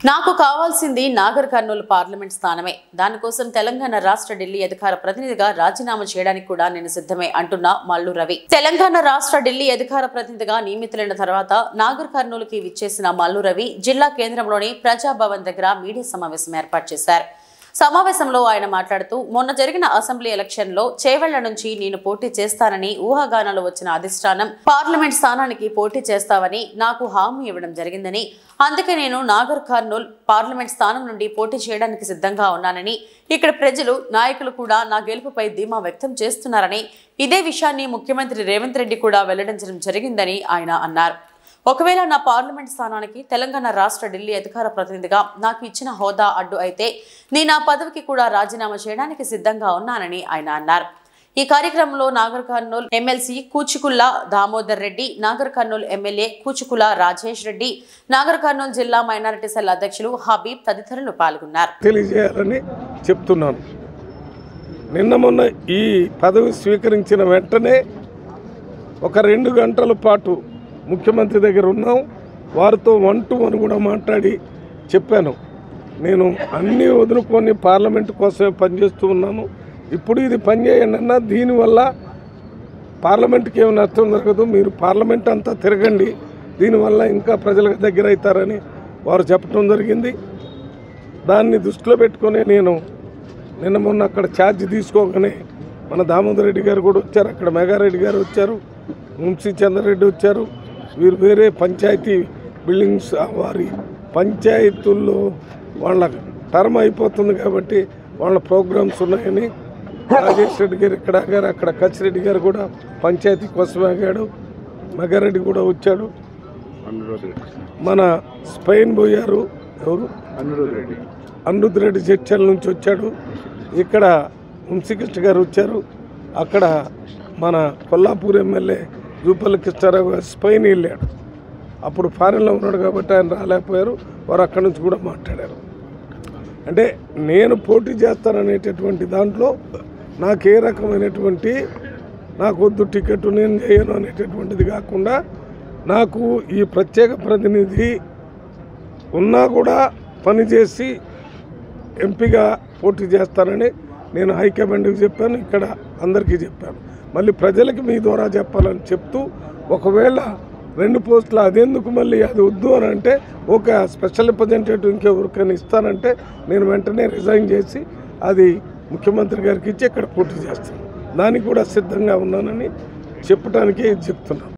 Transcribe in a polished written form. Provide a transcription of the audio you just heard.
నాకు కావాల్సింది నాగర్ కర్నూలు పార్లమెంట్ స్థానమే. దానికోసం తెలంగాణ రాష్ట్ర ఢిల్లీ అధికార ప్రతినిధిగా రాజీనామా చేయడానికి కూడా నేను సిద్ధమే అంటున్న మల్లు రవి. తెలంగాణ రాష్ట్ర ఢిల్లీ అధికార ప్రతినిధిగా నియమితులైన తర్వాత నాగర్ కర్నూలుకి విచ్చేసిన మల్లు రవి జిల్లా కేంద్రంలోని ప్రజాభవన్ దగ్గర మీడియా సమావేశం ఏర్పాటు చేశారు. సమావేశంలో ఆయన మాట్లాడుతూ, మొన్న జరిగిన అసెంబ్లీ ఎలక్షన్ లో చేవెళ్ల నుంచి నేను పోటీ చేస్తానని ఊహాగానాలు వచ్చిన అధిష్టానం పార్లమెంట్ స్థానానికి పోటీ చేస్తావని నాకు హామీ ఇవ్వడం జరిగిందని, అందుకే నేను నాగర్ కర్నూల్ పార్లమెంట్ స్థానం నుండి పోటీ చేయడానికి సిద్ధంగా ఉన్నానని, ఇక్కడ ప్రజలు నాయకులు కూడా నా గెలుపుపై ధీమా వ్యక్తం చేస్తున్నారని, ఇదే విషయాన్ని ముఖ్యమంత్రి రేవంత్ రెడ్డి కూడా వెల్లడించడం జరిగిందని ఆయన అన్నారు. ఒకవేళ నా పార్లమెంట్ స్థానానికి తెలంగాణ రాష్ట్ర ఢిల్లీ అధికార ప్రతినిధిగా నాకు ఇచ్చిన హోదా అడ్డు అయితే నేను ఆ పదవికి కూడా రాజీనామా చేయడానికి సిద్ధంగా ఉన్నానని ఆయన అన్నారు. ఈ కార్యక్రమంలో నాగర్ కర్నూల్ ఎమ్మెల్సీ కూచుకుల్ల దామోదర్ రెడ్డి, నాగర్ కర్నూల్ ఎమ్మెల్యే కూచుకుల రాజేష్ రెడ్డి, నాగర్ కర్నూల్ జిల్లా మైనారిటీ సెల్ అధ్యక్షులు హబీబ్ తదితరులు పాల్గొన్నారు. తెలియజేయాలని చెప్తున్నాను. నిన్న మొన్న ఈ పదవి స్వీకరించిన వెంటనే ఒక 2 గంటల పాటు ముఖ్యమంత్రి దగ్గర ఉన్నాం. వారితో 1-to-1 కూడా మాట్లాడి చెప్పాను, నేను అన్నీ వదులుకొని పార్లమెంట్ కోసమే పనిచేస్తూ ఉన్నాను. ఇప్పుడు ఇది పనిచేయండి అన్న, దీనివల్ల పార్లమెంట్కి ఏమి నష్టం జరగదు, మీరు పార్లమెంట్ అంతా తిరగండి, దీనివల్ల ఇంకా ప్రజలకు దగ్గర అవుతారని వారు చెప్పడం జరిగింది. దాన్ని దృష్టిలో పెట్టుకొని నేను నిన్న మొన్న అక్కడ ఛార్జ్ తీసుకోగానే మన దామోదర్ రెడ్డి గారు కూడా వచ్చారు, అక్కడ మెగారెడ్డి గారు వచ్చారు, వంశీ చంద్రరెడ్డి వచ్చారు. వీరు వేరే పంచాయతీ బిల్డింగ్స్ వారి పంచాయతీల్లో వాళ్ళ టర్మ్ అయిపోతుంది కాబట్టి వాళ్ళ ప్రోగ్రామ్స్ ఉన్నాయని రాజేష్ రెడ్డి గారు ఇక్కడ ఆగారు, అక్కడ కచ్చిరెడ్డి గారు కూడా పంచాయతీ కోసం ఆగాడు, మెగారెడ్డి కూడా వచ్చాడు, మన స్పెయిన్ పోయారు, ఎవరు అనిరుద్ రెడ్డి జడ్చల్ నుంచి వచ్చాడు, ఇక్కడ వంశీకృష్ణ గారు వచ్చారు, అక్కడ మన కొల్లాపూర్ ఎమ్మెల్యే జూపల్లి కృష్ణారావు గారు స్పెయిన్ వెళ్ళాడు, అప్పుడు ఫారెన్లో ఉన్నాడు కాబట్టి ఆయన రాలేకపోయారు, వారు అక్కడి నుంచి కూడా మాట్లాడారు. అంటే నేను పోటీ చేస్తాననేటటువంటి దాంట్లో నాకు ఏ రకమైనటువంటి నాకు వద్దు టికెట్ నేను చేయను అనేటటువంటిది కాకుండా, నాకు ఈ ప్రత్యేక ప్రతినిధి ఉన్నా కూడా పనిచేసి ఎంపీగా పోటీ చేస్తానని నేను హైకమాండ్కి చెప్పాను, ఇక్కడ అందరికీ చెప్పాను. మళ్ళీ ప్రజలకి మీ ద్వారా చెప్పాలని చెప్తూ, ఒకవేళ 2 పోస్టులు అదెందుకు మళ్ళీ అది వద్దు అని అంటే ఒక స్పెషల్ రిప్రజెంటేటివ్ ఇంకెవరికైనా ఇస్తానంటే నేను వెంటనే రిజైన్ చేసి అది ముఖ్యమంత్రి గారికి ఇచ్చి ఇక్కడ పోటీ చేస్తాను. దానికి కూడా సిద్ధంగా ఉన్నానని చెప్పడానికే చెప్తున్నాను.